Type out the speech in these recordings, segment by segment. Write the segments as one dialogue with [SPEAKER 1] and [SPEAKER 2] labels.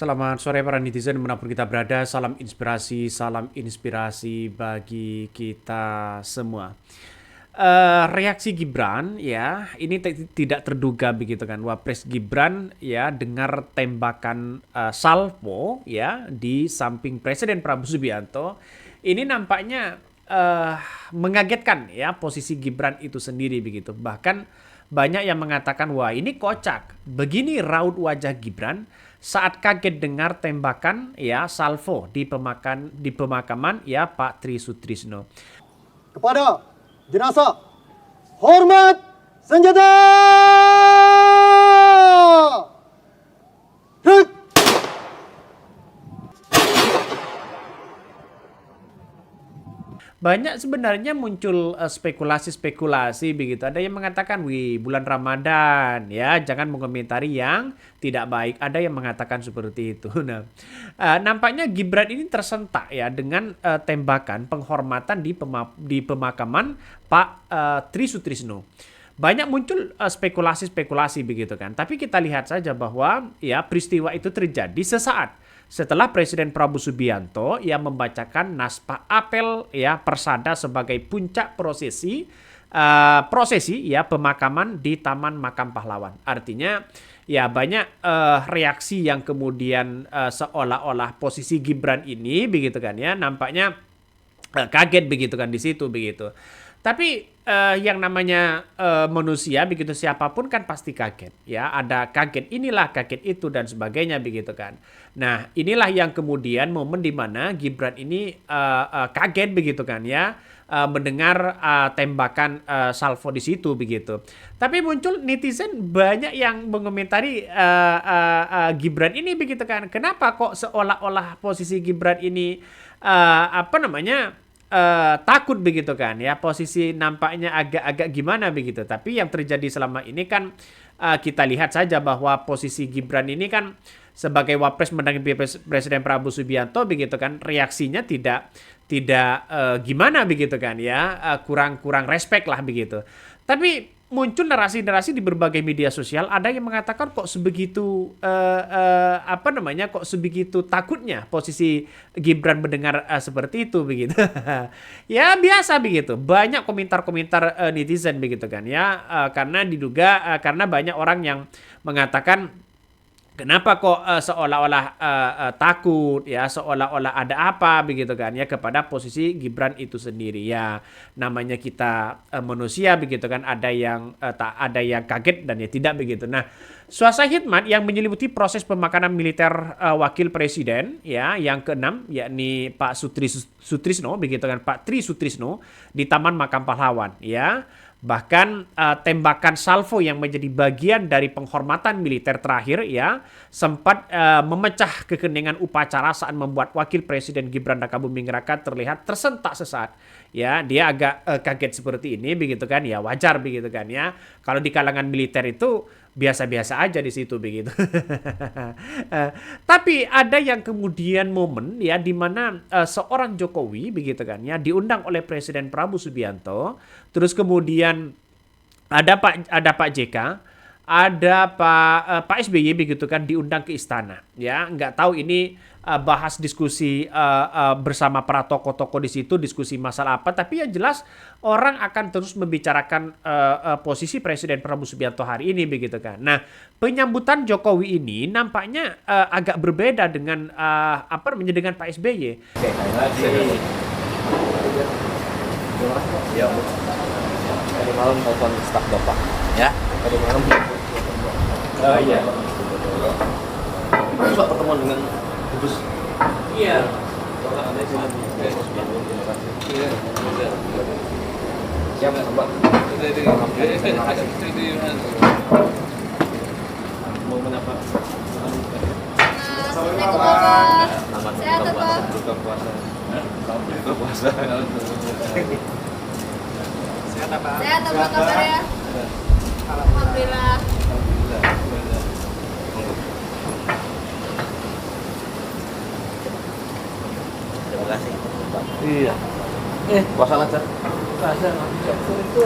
[SPEAKER 1] Selamat sore para netizen dimanapun kita berada. Salam inspirasi bagi kita semua. Reaksi Gibran ya, ini tidak terduga begitu kan. Wapres Gibran ya dengar tembakan salvo ya di samping Presiden Prabowo Subianto. Ini nampaknya mengagetkan ya posisi Gibran itu sendiri begitu. Bahkan banyak yang mengatakan, wah ini kocak. Begini raut wajah Gibran saat kaget dengar tembakan ya salvo di pemakaman ya Pak Tri Sutrisno.
[SPEAKER 2] Kepada jenazah, hormat senjata! Hit!
[SPEAKER 1] Banyak sebenarnya muncul spekulasi-spekulasi begitu. Ada yang mengatakan, wih bulan Ramadan ya jangan mengomentari yang tidak baik. Ada yang mengatakan seperti itu. Nah, nampaknya Gibran ini tersentak ya dengan tembakan penghormatan di pemakaman Pak Tri Sutrisno. Banyak muncul spekulasi-spekulasi begitu kan. Tapi kita lihat saja bahwa ya peristiwa itu terjadi sesaat setelah Presiden Prabowo Subianto yang membacakan naskah apel ya Persada sebagai puncak prosesi ya pemakaman di Taman Makam Pahlawan. Artinya ya banyak reaksi yang kemudian seolah-olah posisi Gibran ini begitu kan ya nampaknya kaget begitu kan di situ begitu. Tapi yang namanya manusia begitu siapapun kan pasti kaget ya, ada kaget inilah kaget itu dan sebagainya begitu kan. Nah inilah yang kemudian momen di mana Gibran ini kaget begitu kan ya, mendengar tembakan salvo di situ begitu. Tapi muncul netizen banyak yang mengomentari Gibran ini begitu kan. Kenapa kok seolah-olah posisi Gibran ini takut begitu kan ya, posisi nampaknya agak-agak gimana begitu. Tapi yang terjadi selama ini kan kita lihat saja bahwa posisi Gibran ini kan sebagai wapres mendampingi Presiden Prabowo Subianto begitu kan, reaksinya tidak gimana begitu kan ya, kurang respect lah begitu. Tapi muncul narasi-narasi di berbagai media sosial, ada yang mengatakan kok sebegitu kok sebegitu takutnya posisi Gibran mendengar seperti itu begitu. Ya biasa begitu. Banyak komentar-komentar netizen begitu kan ya, karena diduga karena banyak orang yang mengatakan kenapa kok seolah-olah takut ya, seolah-olah ada apa begitu kan ya kepada posisi Gibran itu sendiri. Ya namanya kita manusia begitu kan, ada yang ada yang kaget dan ya tidak begitu. Nah, suasana hikmat yang menyelimuti proses pemakaman militer wakil presiden ya yang keenam yakni Pak Sutrisno begitu kan, Pak Tri Sutrisno di Taman Makam Pahlawan ya. Bahkan tembakan salvo yang menjadi bagian dari penghormatan militer terakhir ya sempat memecah kekeningan upacara saat membuat wakil presiden Gibran Rakabuming Raka terlihat tersentak sesaat. Ya, dia agak kaget seperti ini begitu kan ya, wajar begitu kan ya. Kalau di kalangan militer itu biasa-biasa aja di situ begitu. Tapi ada yang kemudian momen ya di mana seorang Jokowi begitu kan ya diundang oleh Presiden Prabowo Subianto, terus kemudian ada Pak JK, ada Pak SBY begitu kan diundang ke istana ya. Nggak tahu ini bahas diskusi bersama para tokoh-tokoh di situ, diskusi masalah apa, tapi yang jelas orang akan terus membicarakan posisi Presiden Prabowo Subianto hari ini begitu kan. Nah, penyambutan Jokowi ini nampaknya agak berbeda dengan dengan Pak SBY.
[SPEAKER 3] Oke, lagi. Ya, tadi malam telepon staf Bapak. Ya, tadi malam. Iya. Coba pertemuan dengan Gus. Iya. Siap, Pak. Mau menapa? Selamat buka puasa. Buka puasa.
[SPEAKER 4] Sehat apa kabar ya? Alhamdulillah.
[SPEAKER 3] Terima kasih.
[SPEAKER 5] Iya.
[SPEAKER 3] Puasa lancar.
[SPEAKER 5] Puasa lancar itu.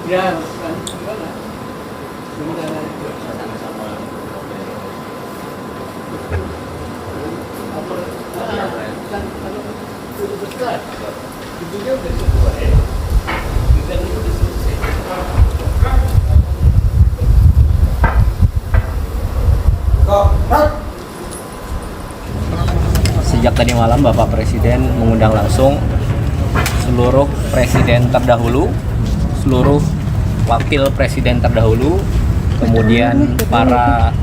[SPEAKER 5] Ya, gimana? Sebentar.
[SPEAKER 6] Sejak tadi malam Bapak Presiden mengundang langsung seluruh presiden terdahulu, seluruh wakil presiden terdahulu, kemudian para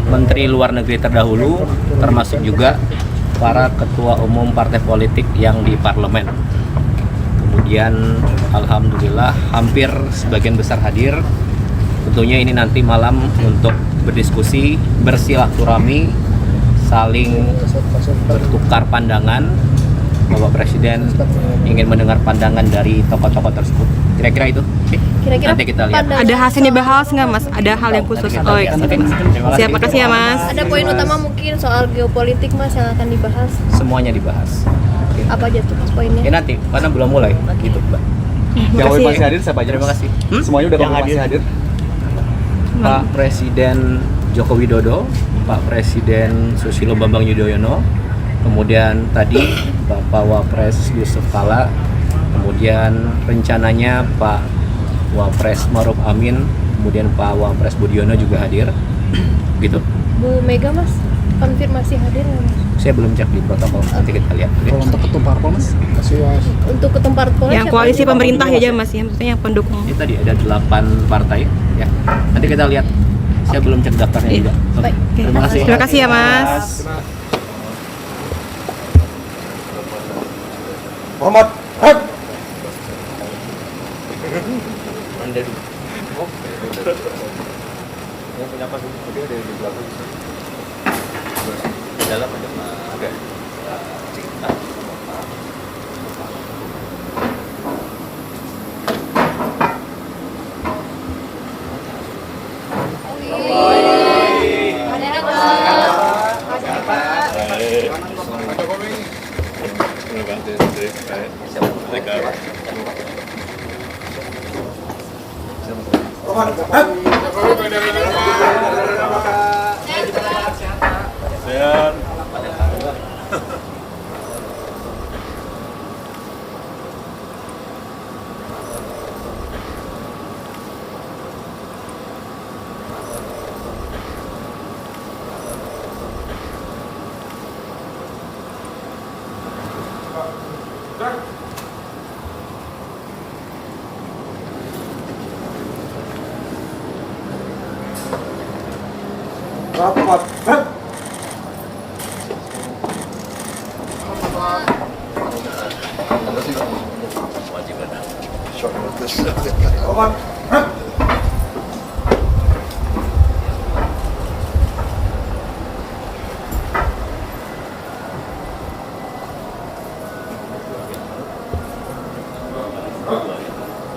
[SPEAKER 6] menteri luar negeri terdahulu, termasuk juga para ketua umum partai politik yang di parlemen. Kemudian alhamdulillah hampir sebagian besar hadir. Tentunya ini nanti malam untuk berdiskusi, bersilaturahmi, saling bertukar pandangan. Bapak Presiden ingin mendengar pandangan dari tokoh-tokoh tersebut. Kira-kira itu.
[SPEAKER 4] Kira-kira
[SPEAKER 6] Nanti kita lihat.
[SPEAKER 4] pandangan-
[SPEAKER 7] Ada hasil dibahas nggak Mas? Ada hal yang khusus? Oh iya. Siapa kasih ya Mas?
[SPEAKER 4] Ada poin utama mungkin soal geopolitik Mas yang akan dibahas.
[SPEAKER 6] Semuanya dibahas. Oke.
[SPEAKER 4] Apa aja tuh Mas poinnya?
[SPEAKER 6] Ya nanti, karena belum mulai. Gitu, Mbak.
[SPEAKER 7] Yang
[SPEAKER 6] masih hadir siapa aja? Terima kasih.
[SPEAKER 2] Semuanya udah konfirmasi hadir.
[SPEAKER 6] Pak Presiden Joko Widodo, Pak Presiden Susilo Bambang Yudhoyono, kemudian tadi Bapak Wapres Yusuf Kala, kemudian rencananya Pak Wapres Maruf Amin, kemudian Pak Wapres Budiono juga hadir, gitu.
[SPEAKER 4] Bu Mega Mas, konfirmasi hadir nggak, Mas?
[SPEAKER 6] Saya belum cek di protokol, nanti kita lihat. Oke.
[SPEAKER 2] Untuk ketum parpol Mas,
[SPEAKER 4] Untuk ketum parpol
[SPEAKER 7] Yang koalisi pemerintah ya aja Mas ya, maksudnya yang pendukung.
[SPEAKER 6] Ini tadi ada 8 partai, ya. Nanti kita lihat. Saya belum cek daftarnya juga. Oke.
[SPEAKER 4] Baik.
[SPEAKER 6] Terima kasih.
[SPEAKER 7] Terima kasih ya Mas.
[SPEAKER 2] hormat. Hak.
[SPEAKER 3] Yang punya apa dulu? Dia ada di belakang. Di dalam ada Pak. Ada. Cinta.
[SPEAKER 2] Hormat. Hak. Rapat. Hak. Hormat. Hak.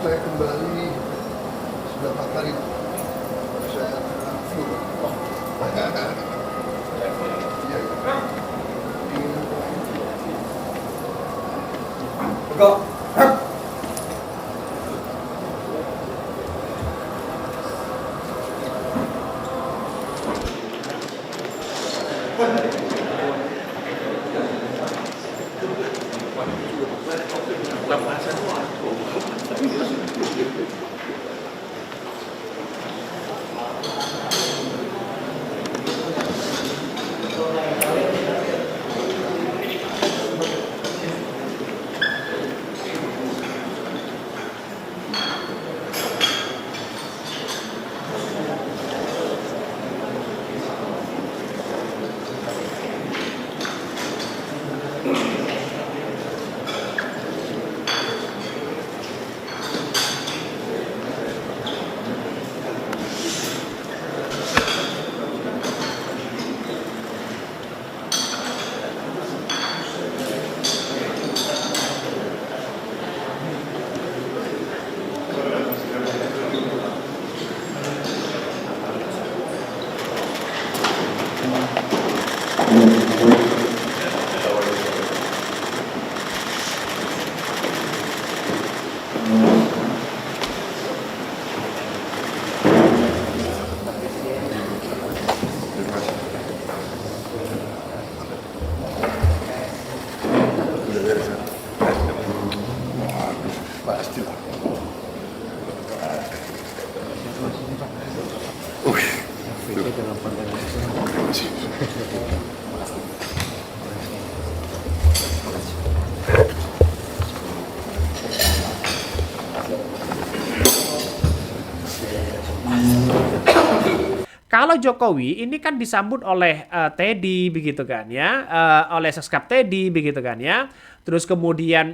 [SPEAKER 8] Saya kembali sudah 4 kali saya flu. Iya, iya.
[SPEAKER 2] Tegak. Hak.
[SPEAKER 1] kalau Jokowi ini kan disambut oleh Teddy begitu kan ya, oleh Seskap Teddy begitu kan ya, terus kemudian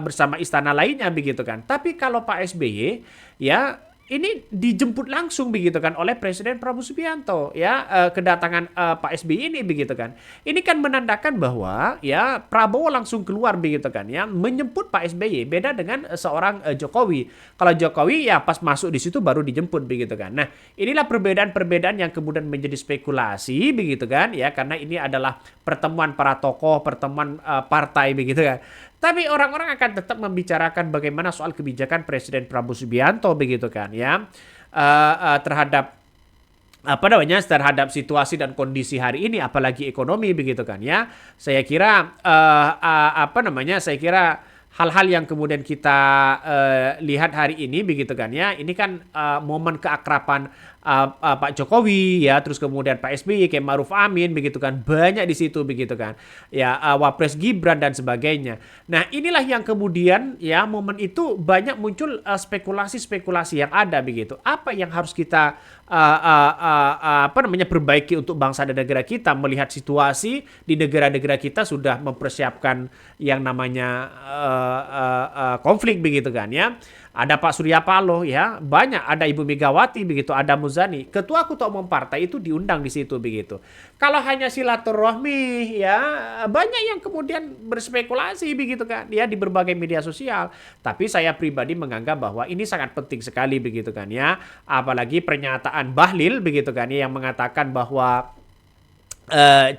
[SPEAKER 1] bersama istana lainnya begitu kan. Tapi kalau Pak SBY ya ini dijemput langsung begitu kan oleh Presiden Prabowo Subianto ya, kedatangan Pak SBY ini begitu kan. Ini kan menandakan bahwa ya Prabowo langsung keluar begitu kan ya, menyebut Pak SBY, beda dengan seorang Jokowi. Kalau Jokowi ya pas masuk di situ baru dijemput begitu kan. Nah, inilah perbedaan-perbedaan yang kemudian menjadi spekulasi begitu kan ya, karena ini adalah pertemuan para tokoh, pertemuan partai begitu kan. Tapi orang-orang akan tetap membicarakan bagaimana soal kebijakan Presiden Prabowo Subianto begitu kan ya, terhadap terhadap situasi dan kondisi hari ini, apalagi ekonomi begitu kan ya. Saya kira saya kira hal-hal yang kemudian kita lihat hari ini begitu kan ya, ini kan momen keakraban Pak Jokowi ya, terus kemudian Pak SBY, Kiai Ma'ruf Amin begitu kan, banyak di situ begitu kan ya, Wapres Gibran dan sebagainya. Nah, inilah yang kemudian ya momen itu banyak muncul spekulasi-spekulasi yang ada begitu. Apa yang harus kita perbaiki untuk bangsa dan negara kita, melihat situasi di negara-negara kita sudah mempersiapkan yang namanya konflik begitu kan ya. Ada Pak Surya Paloh ya, banyak, ada Ibu Megawati begitu, ada Muzani, ketua umum partai itu diundang di situ begitu. Kalau hanya silaturahmi ya, banyak yang kemudian berspekulasi begitu kan ya di berbagai media sosial. Tapi saya pribadi menganggap bahwa ini sangat penting sekali begitu kan ya, apalagi pernyataan Bahlil begitu kan ya, yang mengatakan bahwa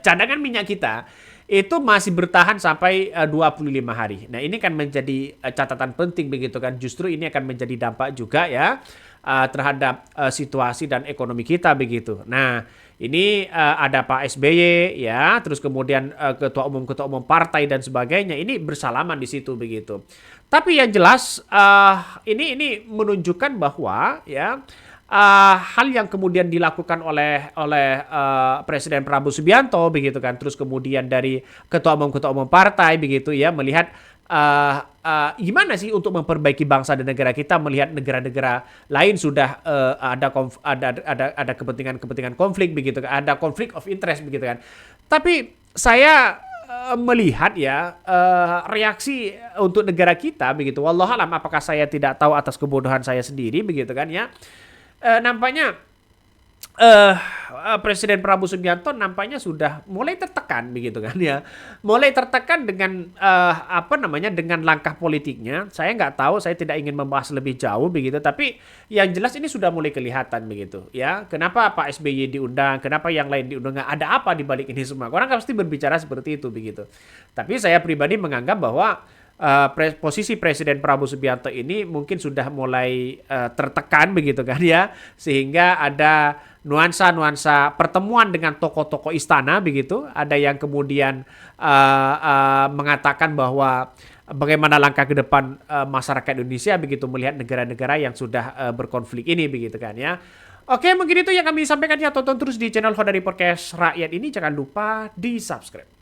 [SPEAKER 1] cadangan minyak kita itu masih bertahan sampai 25 hari. Nah, ini kan menjadi catatan penting begitu kan. Justru ini akan menjadi dampak juga ya terhadap situasi dan ekonomi kita begitu. Nah, ini ada Pak SBY ya, terus kemudian ketua umum partai dan sebagainya, ini bersalaman di situ begitu. Tapi yang jelas ini menunjukkan bahwa ya hal yang kemudian dilakukan oleh Presiden Prabowo Subianto begitu kan, terus kemudian dari ketua umum partai begitu ya, melihat gimana sih untuk memperbaiki bangsa dan negara kita, melihat negara-negara lain sudah ada kepentingan konflik begitu kan, ada konflik of interest begitu kan. Tapi saya melihat ya reaksi untuk negara kita begitu, wallahualam apakah saya tidak tahu atas kebodohan saya sendiri begitu kan ya. Nampaknya Presiden Prabowo Subianto nampaknya sudah mulai tertekan begitu kan ya, mulai tertekan dengan dengan langkah politiknya. Saya nggak tahu, saya tidak ingin membahas lebih jauh begitu, tapi yang jelas ini sudah mulai kelihatan begitu ya. Kenapa Pak SBY diundang, kenapa yang lain diundang, ada apa di balik ini semua? Orang pasti berbicara seperti itu begitu. Tapi saya pribadi menganggap bahwa posisi Presiden Prabowo Subianto ini mungkin sudah mulai tertekan begitu kan ya, sehingga ada nuansa-nuansa pertemuan dengan tokoh-tokoh istana begitu. Ada yang kemudian mengatakan bahwa bagaimana langkah ke depan masyarakat Indonesia begitu melihat negara-negara yang sudah berkonflik ini begitu kan ya. Oke, mungkin itu yang kami sampaikan ya. Tonton terus di channel Khodari Podcast Rakyat ini, jangan lupa di subscribe.